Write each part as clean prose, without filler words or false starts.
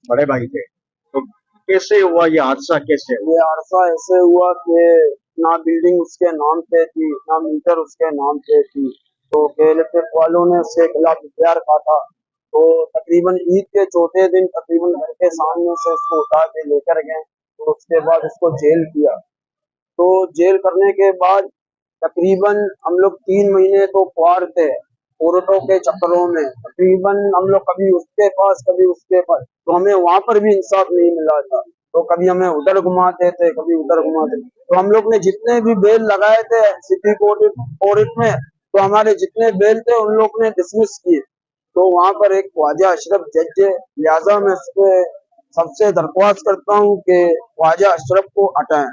बड़े भाई थे। तो कैसे हुआ ये हादसा, कैसे हुआ? ये हादसा ऐसे हुआ कि ना बिल्डिंग उसके नाम पे थी, ना मीटर उसके नाम पे थी। तो केएलएफ वालों ने उसके खिलाफ एफआईआर काटा। तो तकरीबन ईद के चौथे दिन तकरीबन घर के सामने से उसको उठा के लेकर गए। तो उसके बाद उसको जेल किया। तो जेल करने के बाद तकरीबन हम लोग 3 महीने तो पार थे कोर्टों के चक्करों में। तकरीबन हम लोग कभी उसके पास कभी उसके पास, तो हमें वहां पर भी इंसाफ नहीं मिला था। तो कभी हमें उधर घुमाते थे, कभी उधर घुमाते थे। तो हम लोग ने जितने भी बेल लगाए थे सिटी कोर्ट में, तो हमारे जितने बेल थे उन लोग ने डिसमिस किए। तो वहां पर एक ख्वाजा अशरफ जज है, लिहाजा मैं उस पे सबसे दरख्वास्त करता हूँ कि ख्वाजा अशरफ को हटाएं।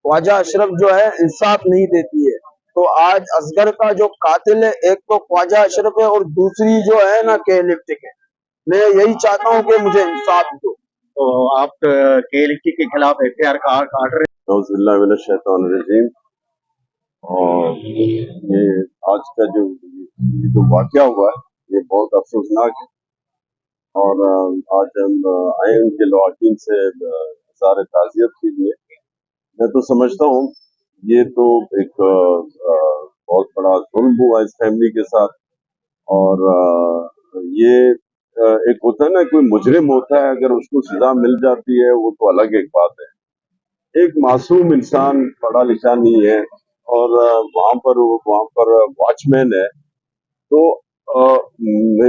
ख्वाजा अशरफ जो है इंसाफ नहीं देती है। तो आज असगर का जो कातिल है, एक तो ख्वाजा अशरफ है और दूसरी जो है ना के लिप्टिक है। मैं यही चाहता हूँ कि मुझे इंसाफ दो। तो आप केएलटी के खिलाफ एफआईआर का ऑर्डर? रजीम। और ये आज का जो वाकया हुआ है ये बहुत अफसोसनाक है। और आज हम आए उनके लवाकिन से इज़हार ताज़ियत के लिए। मैं तो समझता हूँ ये तो एक बहुत बड़ा जुल्म हुआ इस फैमिली के साथ। और ये एक होता है ना, कोई मुजरिम होता है, अगर उसको सजा मिल जाती है वो तो अलग एक बात है। एक मासूम इंसान पढ़ा लिखा नहीं है और वहां पर वॉचमैन है। तो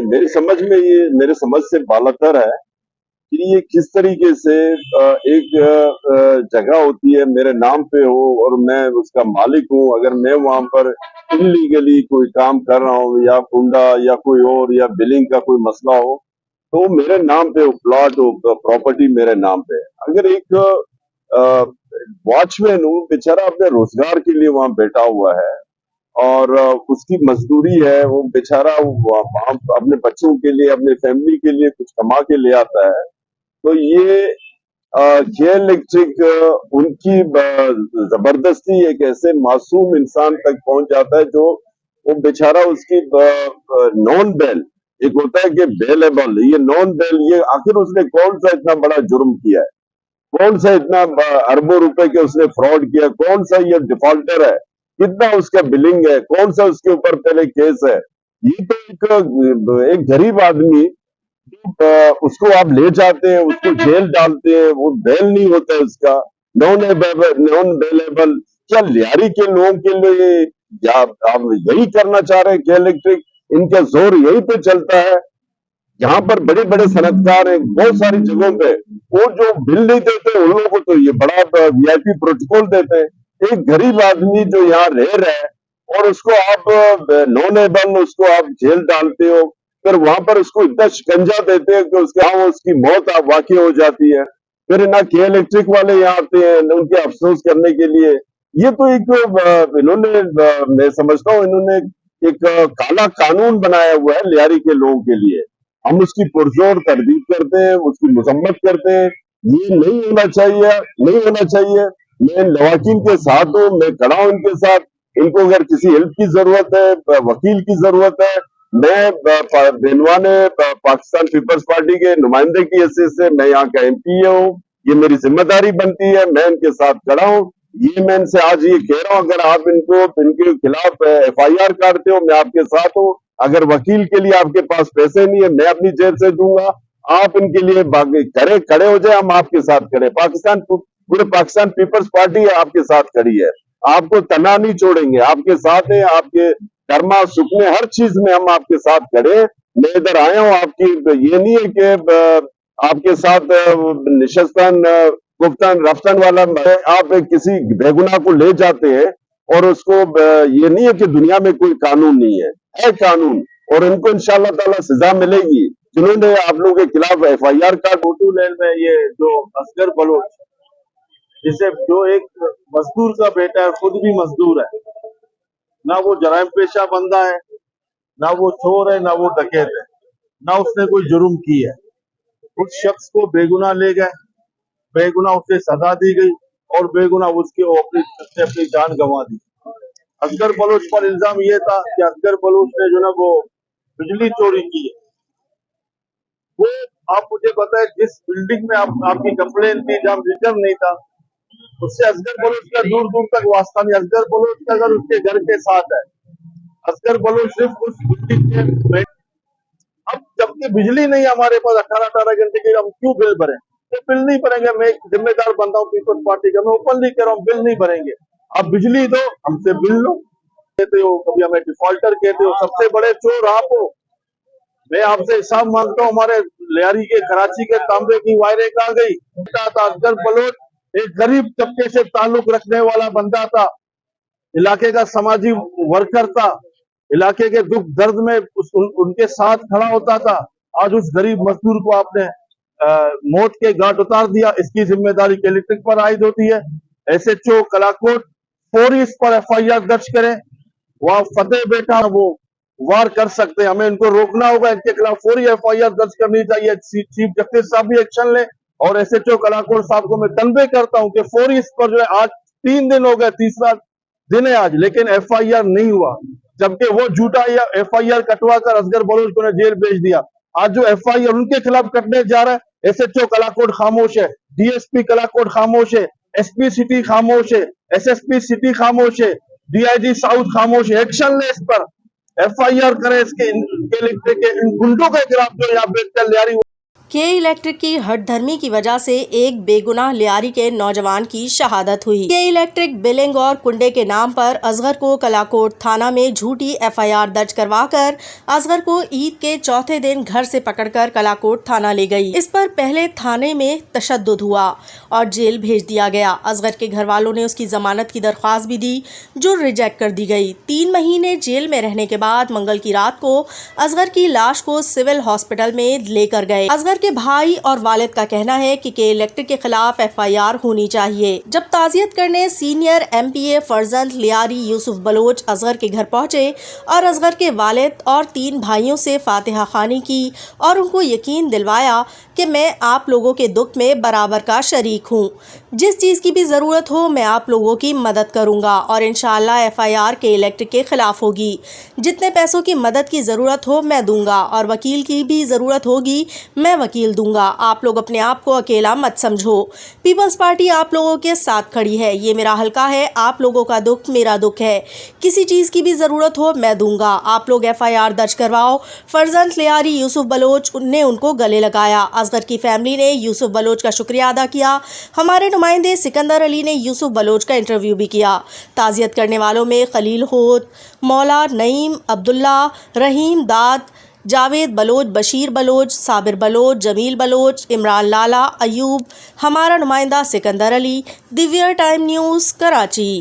मेरी समझ में, ये मेरे समझ से बालातर है कि ये किस तरीके से एक जगह होती है मेरे नाम पे हो और मैं उसका मालिक हूँ। अगर मैं वहां पर इलीगली कोई काम कर रहा हूँ या कुंडा या कोई और या बिलिंग का कोई मसला हो, तो मेरे नाम पे वो प्लॉट हो, प्रॉपर्टी मेरे नाम पे है। अगर एक वॉचमैन हूँ, बेचारा अपने रोजगार के लिए वहां बैठा हुआ है और उसकी मजदूरी है, वो बेचारा वहां अपने बच्चों के लिए, अपने फैमिली के लिए कुछ कमा के ले आता है। तो ये के इलेक्ट्रिक उनकी जबरदस्ती एक ऐसे मासूम इंसान तक पहुंच जाता है जो वो बेचारा उसकी नॉन बेल, एक होता है कि बेलेबल, ये नॉन बेल, ये आखिर उसने कौन सा इतना बड़ा जुर्म किया है, कौन सा इतना अरबों रुपए के उसने फ्रॉड किया, कौन सा ये डिफॉल्टर है, कितना उसका बिलिंग है, कौन सा उसके ऊपर पहले केस है। ये तो एक गरीब आदमी, उसको आप ले जाते हैं, उसको जेल डालते हैं, वो बेल नहीं होता है उसका, नॉन बेलेबल। क्या लियारी के लोगों के लिए या आप यही करना चाह रहे हैं? क्या इलेक्ट्रिक, इनका जोर यही पे चलता है। यहाँ पर बड़े बड़े सनतकार हैं बहुत सारी जगहों पे, वो जो बिल नहीं देते उन लोगों को तो ये बड़ा वीआईपी प्रोटोकॉल देते हैं। एक गरीब आदमी जो यहाँ रह रहा है और उसको आप नॉन एबल, उसको आप जेल डालते हो, फिर वहां पर उसको इतना शिकंजा देते हैं कि उसके यहाँ उसकी मौत वाकई हो जाती है। फिर ना के इलेक्ट्रिक वाले यहाँ आते हैं न उनके अफसोस करने के लिए। ये तो एक इन्होंने मैं समझता हूँ इन्होंने एक काला कानून बनाया हुआ है लियारी के लोगों के लिए। हम उसकी पुरजोर तरदीद करते हैं, उसकी मजम्मत करते हैं। ये नहीं होना चाहिए, नहीं होना चाहिए। मैं लवाकिन के साथ हूँ, मैं खड़ा हूँ इनके साथ। इनको अगर किसी हेल्प की जरूरत है, वकील की जरूरत है, मैं बेनवाने पाकिस्तान पीपल्स पार्टी के नुमाइंदे की हैसियत से मैं यहाँ का एमपी हूँ। ये मेरी जिम्मेदारी बनती है, मैं इनके साथ खड़ा हूँ। ये मैं इनसे आज ये कह रहा हूँ, अगर आप इनको इनके खिलाफ एफआईआर काटते हो, मैं आपके साथ हूँ। अगर वकील के लिए आपके पास पैसे नहीं है, मैं अपनी जेब से दूंगा। आप इनके लिए खड़े हो जाए, हम आपके साथ खड़े। पूरे पाकिस्तान पीपल्स पार्टी आपके साथ खड़ी है, आपको तना नहीं छोड़ेंगे, आपके साथ है। आपके कर्मा सुख में हर चीज में हम आपके साथ खड़े हैं। मैं इधर आया हूँ आपकी, ये नहीं है कि आपके साथ निशस्तन गुफ्तन रफ्तन वाला। आप किसी बेगुनाह को ले जाते हैं और उसको ये नहीं है कि दुनिया में कोई कानून नहीं है कानून। और इनको इंशाअल्लाह ताला सजा मिलेगी जिन्होंने आप लोगों के खिलाफ एफआईआर का। फोटो लैंड में ये जो असगर बलोच, जिसे जो एक मजदूर का बेटा है, खुद भी मजदूर है, ना वो जराइम पेशा बंदा है, ना वो चोर है, ना वो डकैत है, ना उसने कोई जुर्म की है। उस शख्स को बेगुनाह ले गए, बेगुनाह उसे सजा दी गई और बेगुनाह उसकी अपनी जान गंवा दी। असगर बलोच पर इल्जाम ये था कि असगर बलोच ने जो ना वो बिजली चोरी की है। वो आप मुझे बताएं, जिस बिल्डिंग में आपकी कंप्लेन थी, जहाँ रिजर्व नहीं था, उससे असगर बलोच का दूर दूर तक वास्ता नहीं। असगर बलोच का घर उसके घर के साथ है। असगर बलोच सिर्फ उस बिल्डिंग में, अब जबकि बिजली नहीं है हमारे पास 18-18 घंटे की, हम क्यों बिल भरें? तो बिल नहीं भरेंगे। मैं एक जिम्मेदार बंदा हूँ पीपल्स पार्टी का, मैं ओपनली कह रहा हूँ, बिल नहीं भरेंगे। आप बिजली दो, हमसे बिल लो। कहते हो कभी हमें डिफॉल्टर कहते हो, सबसे बड़े चोर आप हो। मैं आपसे हिसाब मांगता हूँ, हमारे लियारी के कराची के तांबे की वायरें कहाँ गई? असगर बलोच एक गरीब तबके से ताल्लुक रखने वाला बंदा था, इलाके का समाजी वर्कर था, इलाके के दुख दर्द में उनके साथ खड़ा होता था। आज उस गरीब मजदूर को आपने मौत के घाट उतार दिया। इसकी जिम्मेदारी कलेक्टर पर आयद होती है। SHO कलाकोट फौरी इस पर FIR दर्ज करें। वहां फतेह बैठा, वो वार कर सकते हैं, हमें इनको रोकना होगा। इनके खिलाफ फौरी FIR दर्ज करनी चाहिए। चीफ जस्टिस साहब भी एक्शन ले, और SHO कलाकोट साहब को मैं तनबे करता हूं कि फौरी इस पर जो है, आज 3 दिन हो गए, तीसरा दिन है आज, लेकिन FIR नहीं हुआ, जबकि वो झूठा FIR कटवा कर असगर बलोच को जेल भेज दिया। आज जो FIR उनके खिलाफ कटने जा रहा है, SHO कलाकोट खामोश है, DSP कलाकोट खामोश है, SP सिटी खामोश है, SSP सिटी खामोश है, DIG साउथ खामोश है। एक्शन ले इस पर, FIR करें इसके इन गुंडों के खिलाफ जो यहाँ बैठकर लियारी। के इलेक्ट्रिक की हठधर्मी की वजह से एक बेगुनाह लियारी के नौजवान की शहादत हुई। के इलेक्ट्रिक बिलिंग और कुंडे के नाम पर असगर को कलाकोट थाना में झूठी FIR दर्ज करवाकर असगर को ईद के चौथे दिन घर से पकड़कर कलाकोट थाना ले गई। इस पर पहले थाने में तशद्दुद हुआ और जेल भेज दिया गया। असगर के घर वालों ने उसकी जमानत की दरख्वास्त भी दी, जो रिजेक्ट कर दी गई। 3 महीने जेल में रहने के बाद मंगल की रात को असगर की लाश को सिविल हॉस्पिटल में लेकर गए। असगर के भाई और वालिद का कहना है कि के इलेक्ट्रिक के खिलाफ FIR होनी चाहिए। जब ताजियत करने सीनियर MPA फरजंद लियारी यूसुफ बलोच असगर के घर पहुंचे और असगर के वालिद और 3 भाइयों से फातिहा खानी की और उनको यकीन दिलवाया कि मैं आप लोगों के दुख में बराबर का शरीक हूँ, जिस चीज़ की भी ज़रूरत हो मैं आप लोगों की मदद करूँगा और इंशाअल्लाह FIR के इलेक्ट्रिक के ख़िलाफ़ होगी। जितने पैसों की मदद की ज़रूरत हो मैं दूंगा और वकील की भी ज़रूरत होगी मैं वकील दूंगा। आप लोग अपने आप को अकेला मत समझो। पीपल्स पार्टी आप लोगों के साथ खड़ी है। ये मेरा हल्का है, आप लोगों का दुख मेरा दुख है। किसी चीज़ की भी ज़रूरत हो मैं दूंगा। आप लोग FIR दर्ज करवाओ। फरजंद लियारी यूसुफ बलोच ने उनको गले लगाया। असगर की फैमिली ने यूसुफ बलोच का शुक्रिया अदा किया। हमारे नुमाइंदे सिकंदर अली ने यूसुफ बलोच का इंटरव्यू भी किया। ताज़ियत करने वालों में खलील होद, मौला नईम, अब्दुल्ला, रहीम दाद, जावेद बलोच, बशीर बलोच, साबिर बलोच, जमील बलोच, इमरान लाला, अयूब। हमारा नुमाइंदा सिकंदर अली, दिव्य टाइम न्यूज़, कराची।